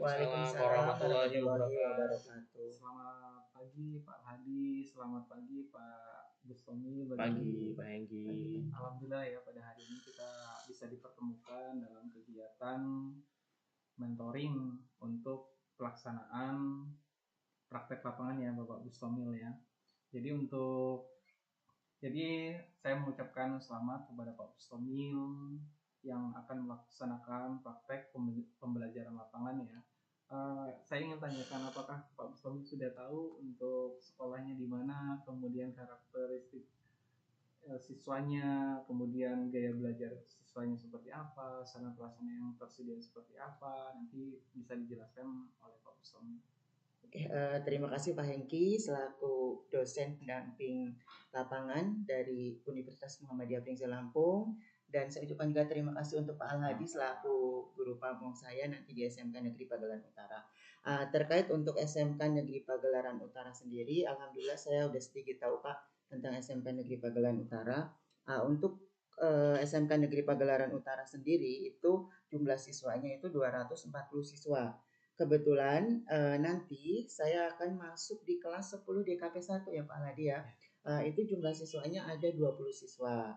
Waalaikumsalam warahmatullahi warahmatullahi wabarakatuh. wabarakatuh. Selamat pagi Pak Hadi, selamat pagi Pak Bustomi. Pagi, Pak Hengki. Alhamdulillah ya pada hari ini kita bisa dipertemukan dalam kegiatan mentoring untuk pelaksanaan praktek lapangan ya Bapak Bustomil ya. Jadi saya mengucapkan selamat kepada Pak Bustomil yang akan melaksanakan praktek pembelajaran lapangan ya. Saya ingin tanyakan apakah Pak Bustomil sudah tahu untuk sekolahnya di mana, kemudian karakteristik siswanya, kemudian gaya belajar siswanya seperti apa, sarana prasarana yang tersedia seperti apa, nanti bisa dijelaskan oleh Pak Bustomil. Oke, terima kasih Pak Hengki selaku dosen pendamping lapangan dari Universitas Muhammadiyah Pringsel Lampung, dan saya ucapkan juga terima kasih untuk Pak Al-Hadi selaku guru pamong saya nanti di SMK Negeri Pagelaran Utara. Terkait untuk SMK Negeri Pagelaran Utara sendiri, alhamdulillah saya udah sedikit tahu Pak tentang SMK Negeri Pagelaran Utara. Untuk SMK Negeri Pagelaran Utara sendiri itu jumlah siswanya itu 240 siswa. Kebetulan nanti saya akan masuk di kelas 10 DKP 1 ya Pak Aladi ya. Itu jumlah siswanya ada 20 siswa.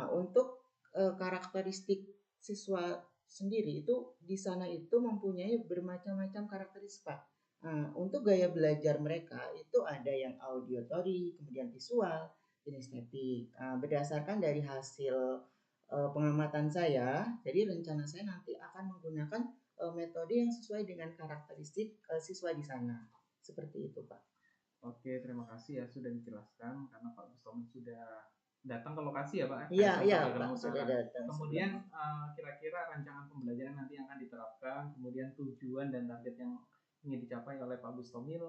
Untuk karakteristik siswa sendiri itu di sana itu mempunyai bermacam-macam karakteristik Pak. Untuk gaya belajar mereka itu ada yang auditory, kemudian visual, kinestetik. Berdasarkan dari hasil pengamatan saya, jadi rencana saya nanti akan menggunakan metode yang sesuai dengan karakteristik siswa di sana. Seperti itu, Pak. Oke, terima kasih ya sudah dijelaskan karena Pak Bustomil sudah datang ke lokasi ya Pak. Iya, Pak, sudah datang. Kemudian kira-kira rancangan pembelajaran nanti yang akan diterapkan, kemudian tujuan dan target yang ingin dicapai oleh Pak Bustomil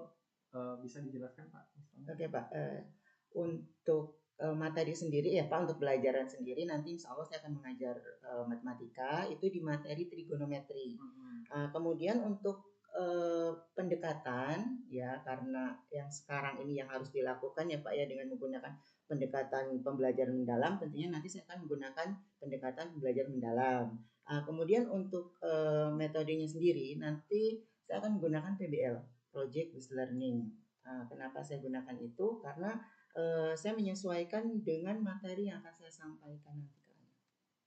bisa dijelaskan Pak Bustomil? Oke Pak, untuk materi sendiri ya Pak, untuk pelajaran sendiri nanti insya Allah saya akan mengajar matematika itu di materi trigonometri. Kemudian untuk pendekatan ya, karena yang sekarang ini yang harus dilakukan ya Pak ya dengan menggunakan pendekatan pembelajaran mendalam, tentunya nanti saya akan menggunakan pendekatan pembelajaran mendalam. Kemudian untuk metodenya sendiri nanti saya akan menggunakan PBL, Project Based Learning. Kenapa saya gunakan itu? Karena saya menyesuaikan dengan materi yang akan saya sampaikan nanti ke anak.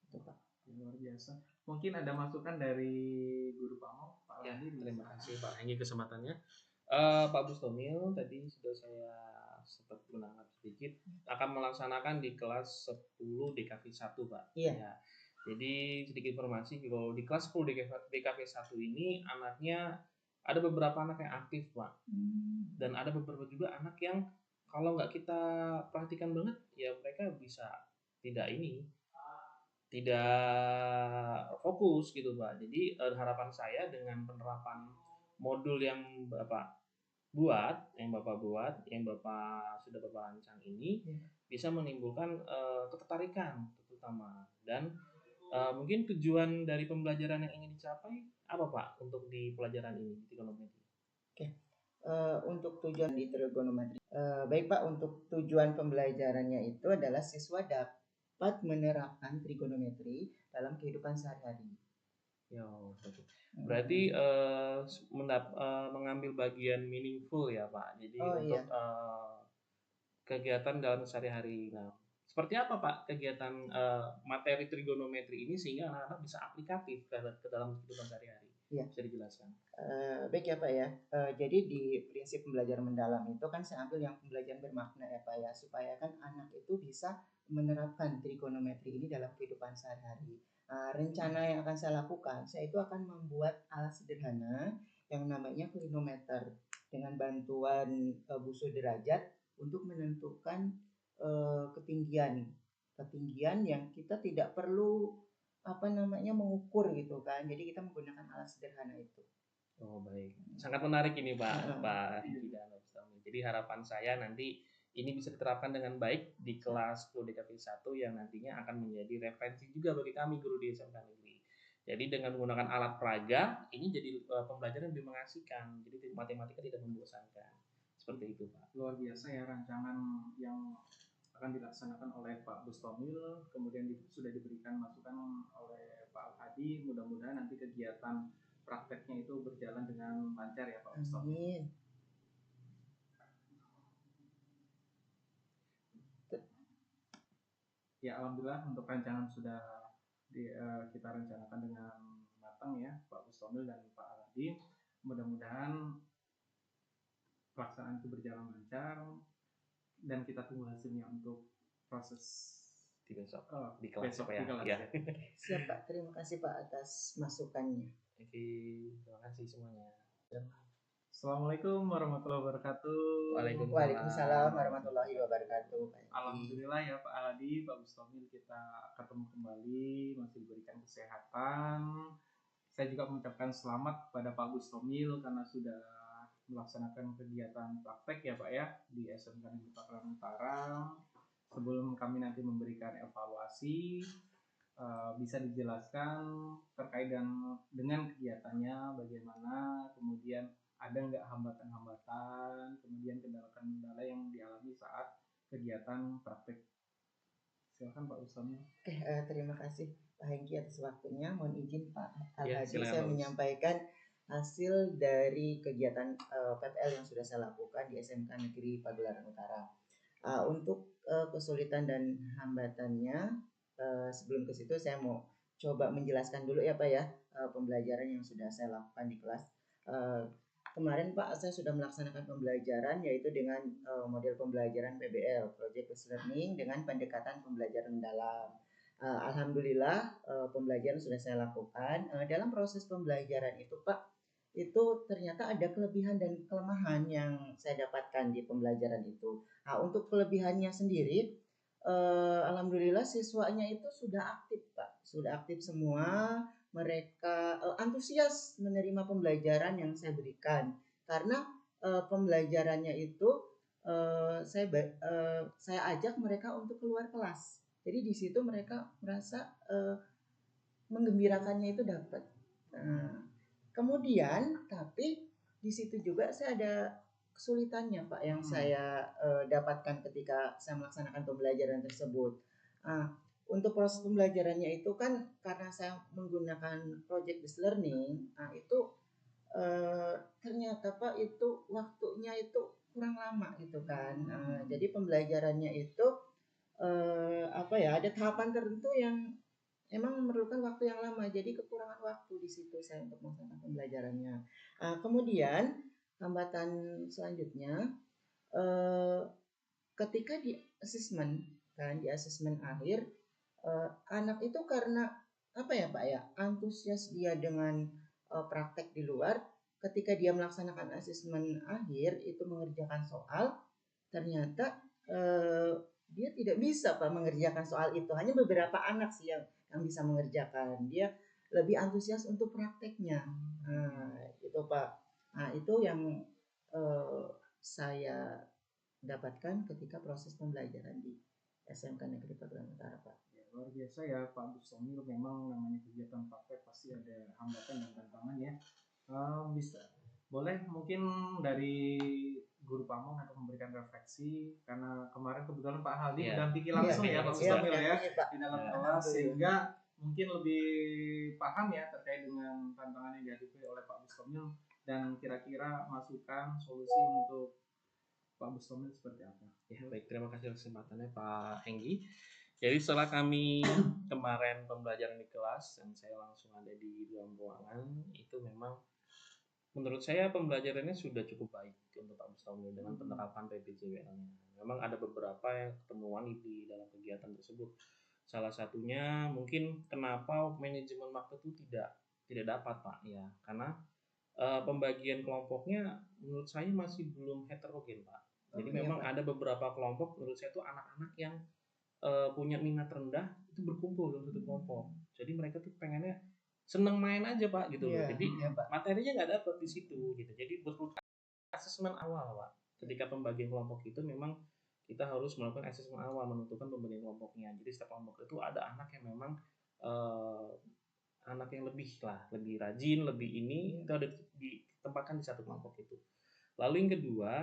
Itu Pak. Luar biasa. Mungkin ada masukan dari Guru Pamong, Pak Ya, Landi. terima kasih Pak Hengki kesempatannya. Pak Bustomil tadi sudah saya sempat menangkap sedikit akan melaksanakan di kelas 10 DKV 1 Pak. Iya. Ya. Jadi sedikit informasi kalau di kelas 10 DKV 1 ini anaknya ada beberapa anak yang aktif Pak. Dan ada beberapa juga anak yang kalau nggak kita perhatikan banget ya mereka bisa tidak fokus gitu Pak. Jadi harapan saya dengan penerapan modul yang Bapak buat, yang Bapak sudah Bapak rancang ini bisa menimbulkan ketertarikan terutama. Dan mungkin tujuan dari pembelajaran yang ingin dicapai apa Pak untuk di pelajaran ini di trigonometri? Oke. Untuk tujuan di trigonometri, baik Pak, untuk tujuan pembelajarannya itu adalah siswa dapat menerapkan trigonometri dalam kehidupan sehari-hari. Ya, berarti mengambil bagian meaningful ya Pak. Jadi untuk kegiatan dalam sehari-hari. Nah, seperti apa Pak kegiatan materi trigonometri ini sehingga anak-anak bisa aplikatif ke dalam kehidupan sehari-hari? Ya. Bisa dijelaskan. Baik ya Pak ya. Jadi di prinsip pembelajaran mendalam itu kan saya ambil yang pembelajaran bermakna ya Pak ya, supaya kan anak itu bisa menerapkan trigonometri ini dalam kehidupan sehari-hari. Rencana yang akan saya lakukan, saya itu akan membuat alat sederhana yang namanya klinometer dengan bantuan busur derajat untuk menentukan ketinggian yang kita tidak perlu mengukur gitu kan. Jadi kita menggunakan alat sederhana itu. Oh baik, sangat menarik ini Pak Hengki dan Pak Bustomil. Jadi harapan saya nanti ini bisa diterapkan dengan baik di kelas 10 DKV 1 yang nantinya akan menjadi referensi juga bagi kami guru di SMK Negeri. Jadi dengan menggunakan alat peraga ini jadi pembelajaran lebih mengasihkan. Jadi matematika tidak membosankan. Seperti itu Pak. Luar biasa ya rancangan yang akan dilaksanakan oleh Pak Bustomil, kemudian sudah diberikan masukan oleh Pak Al-Hadi. Mudah-mudahan nanti kegiatan prakteknya itu berjalan dengan lancar ya Pak Mustomi. Amin. Ya alhamdulillah untuk rancangan sudah kita rencanakan dengan matang ya Pak Mustomil dan Pak Aladi. Mudah-mudahan pelaksanaan itu berjalan lancar dan kita tunggu hasilnya untuk proses di besok di besok kelas di kelas ya. ya. Siap Pak, terima kasih Pak atas masukannya. Oke, terima kasih semuanya. Assalamualaikum warahmatullahi wabarakatuh. Waalaikumsalam warahmatullahi wabarakatuh. Alhamdulillah ya Pak Aladi, Pak Mustomil, kita ketemu kembali, masih diberikan kesehatan. Saya juga mengucapkan selamat kepada Pak Mustomil karena sudah melaksanakan kegiatan praktek ya Pak ya di SMK Negeri Pakraman Utara. Sebelum kami nanti memberikan evaluasi, bisa dijelaskan terkait dengan kegiatannya bagaimana, kemudian ada nggak hambatan-hambatan, kemudian kendala-kendala yang dialami saat kegiatan praktek. Silakan Pak Mustomil. Oke, terima kasih Pak Hengki atas waktunya. Mohon izin Pak Ya, Alhadi, silakan, saya Pak. menyampaikan hasil dari kegiatan PPL yang sudah saya lakukan di SMK Negeri Pagelaran Utara. Untuk kesulitan dan hambatannya, sebelum ke situ saya mau coba menjelaskan dulu ya Pak ya, pembelajaran yang sudah saya lakukan di kelas. Kemarin Pak saya sudah melaksanakan pembelajaran yaitu dengan model pembelajaran PBL, Project Based Learning, dengan pendekatan pembelajaran mendalam. Alhamdulillah pembelajaran sudah saya lakukan. Dalam proses pembelajaran itu Pak, itu ternyata ada kelebihan dan kelemahan yang saya dapatkan di pembelajaran itu. Untuk kelebihannya sendiri, alhamdulillah siswanya itu sudah aktif Pak, sudah aktif semua. Mereka antusias menerima pembelajaran yang saya berikan karena pembelajarannya itu saya ajak mereka untuk keluar kelas. Jadi di situ mereka merasa menggembirakannya itu dapat. Kemudian tapi di situ juga saya ada kesulitannya Pak yang saya dapatkan ketika saya melaksanakan pembelajaran tersebut. Untuk proses pembelajarannya itu kan karena saya menggunakan project based learning, itu ternyata Pak itu waktunya itu kurang lama gitu kan. Jadi pembelajarannya itu ada tahapan tertentu yang emang memerlukan waktu yang lama, jadi kekurangan waktu di situ saya untuk melaksanakan pembelajarannya. Kemudian hambatan selanjutnya ketika di asesmen akhir, anak itu karena apa ya Pak ya, antusias dia dengan praktek di luar, ketika dia melaksanakan asesmen akhir itu mengerjakan soal, ternyata dia tidak bisa Pak mengerjakan soal itu. Hanya beberapa anak sih yang bisa mengerjakan. Dia lebih antusias untuk prakteknya. Itu Pak. Itu yang saya dapatkan ketika proses pembelajaran di SMK Negeri Pagelaran Utara Pak. Ya, luar biasa ya Pak Mustomil, memang namanya kegiatan praktek pasti ada hambatan dan tantangan ya. Bisa boleh mungkin dari Guru Pamong untuk memberikan refleksi, karena kemarin kebetulan Pak Haldi mendampingi langsung ya Pak Mustomil ya di dalam kelas, sehingga mungkin lebih paham ya terkait dengan tantangan yang dihadapi oleh Pak Mustomil dan kira-kira masukan solusi untuk Pak Mustomil seperti apa? Ya baik, terima kasih atas kesempatannya Pak Henggi. Jadi setelah kami kemarin pembelajaran di kelas dan saya langsung ada di dalam ruangan, itu memang menurut saya pembelajarannya sudah cukup baik untuk Pak Mustomil dengan penerapan PPJWL-nya. Memang ada beberapa yang ketemuan di dalam kegiatan tersebut. Salah satunya mungkin kenapa manajemen waktu itu tidak dapat Pak ya, karena pembagian kelompoknya menurut saya masih belum heterogen Pak. Jadi memang ada beberapa kelompok menurut saya itu anak-anak yang punya minat rendah itu berkumpul dalam satu kelompok. Jadi mereka tuh pengennya seneng main aja Pak gitu loh. Jadi materinya nggak dapat di situ gitu. Jadi butuh asesmen awal Pak. Ketika pembagian kelompok itu memang kita harus melakukan asesmen awal, menentukan pembagian kelompoknya. Jadi setiap kelompok itu ada anak yang memang anak yang lebih rajin, lebih ini itu ada ditempatkan di satu kelompok itu. Lalu yang kedua,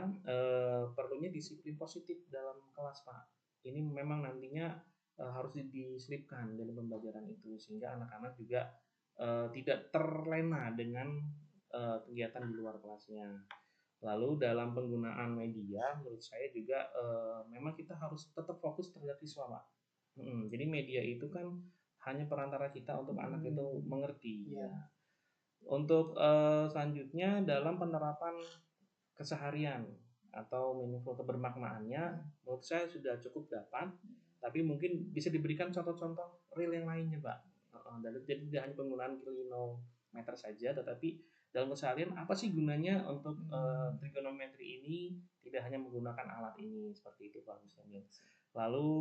perlunya disiplin positif dalam kelas Pak. Ini memang nantinya harus diselipkan dalam pembelajaran itu sehingga anak-anak juga tidak terlena dengan kegiatan di luar kelasnya. Lalu dalam penggunaan media, menurut saya juga memang kita harus tetap fokus terhadap siswa, Pak. Jadi media itu kan hanya perantara kita untuk anak itu mengerti. Iya. Ya. Untuk selanjutnya dalam penerapan keseharian atau meaningful kebermaknaannya, menurut saya sudah cukup dapat. Tapi mungkin bisa diberikan contoh-contoh real yang lainnya, Pak. Jadi tidak hanya penggunaan kilometer saja, tetapi dalam keseharian apa sih gunanya untuk trigonometri ini tidak hanya menggunakan alat ini, seperti itu Pak Mustamil. Lalu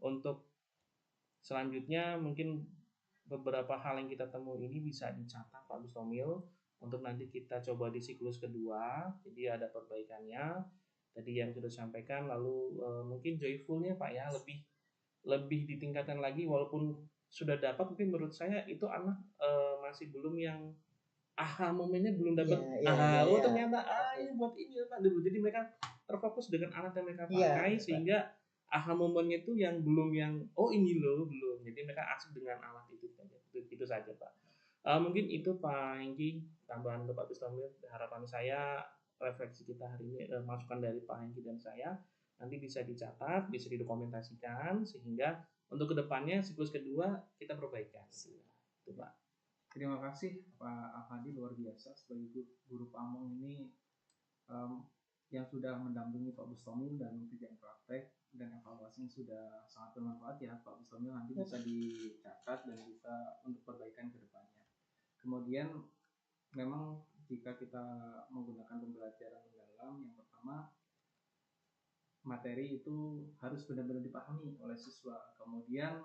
untuk selanjutnya mungkin beberapa hal yang kita temui ini bisa dicatat Pak Mustamil untuk nanti kita coba di siklus kedua. Jadi ada perbaikannya tadi yang sudah sampaikan. Lalu mungkin joyfulnya Pak ya lebih ditingkatkan lagi, walaupun sudah dapat, tapi menurut saya itu anak masih belum yang aha momennya belum dapat. Ternyata ini buat ini Pak. Jadi mereka terfokus dengan alat yang mereka pakai sehingga aha momennya itu yang belum yang ini loh belum. Jadi mereka asik dengan alat itu saja. Itu saja Pak. Mungkin itu Pak Hengki tambahan untuk Pak Mustamil. Harapan saya refleksi kita hari ini masukan dari Pak Hengki dan saya nanti bisa dicatat, bisa didokumentasikan sehingga untuk kedepannya siklus kedua kita perbaikan. Itu Pak. Terima kasih Pak Ahadi, luar biasa sebagai guru pamong ini yang sudah mendampingi Pak Mustamil dan kerjaan praktek dan evaluasinya sudah sangat bermanfaat ya Pak Mustamil, nanti bisa dicatat dan bisa untuk perbaikan ke depannya. Kemudian memang jika kita menggunakan pembelajaran mendalam, yang pertama materi itu harus benar-benar dipahami oleh siswa. Kemudian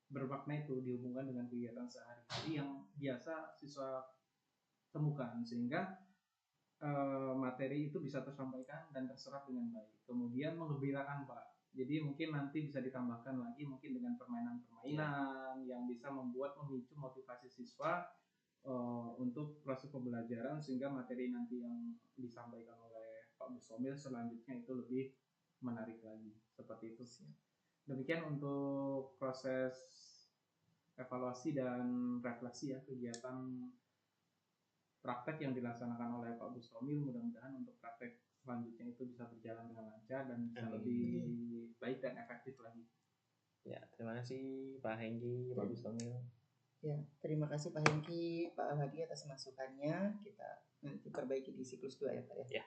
bermakna itu dihubungkan dengan kegiatan sehari-hari yang biasa siswa temukan sehingga materi itu bisa tersampaikan dan terserap dengan baik. Kemudian menggembirakan Pak. Jadi mungkin nanti bisa ditambahkan lagi mungkin dengan permainan-permainan yang bisa membuat memicu motivasi siswa untuk proses pembelajaran sehingga materi nanti yang disampaikan oleh Pak Mustamil selanjutnya itu lebih menarik lagi. Seperti itu sih. Demikian untuk proses evaluasi dan refleksi ya kegiatan praktek yang dilaksanakan oleh Pak Mustamil. Mudah-mudahan untuk praktek selanjutnya itu bisa berjalan dengan lancar dan bisa lebih baik dan efektif lagi. Ya, terima kasih Pak Hengki, Pak Mustamil. Ya, terima kasih Pak Hengki, Pak Al-Hadi atas masukannya. Kita nanti perbaiki di siklus 2 ya Pak ya.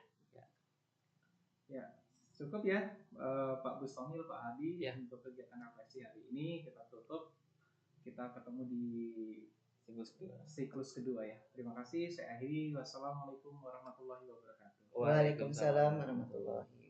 Ya, cukup ya Pak Mustamil, Pak Hadi untuk kegiatan refleksi hari ini kita tutup. Kita ketemu di siklus kedua ya. Terima kasih. Saya akhiri. Wassalamualaikum warahmatullahi wabarakatuh. Waalaikumsalam warahmatullahi wabarakatuh.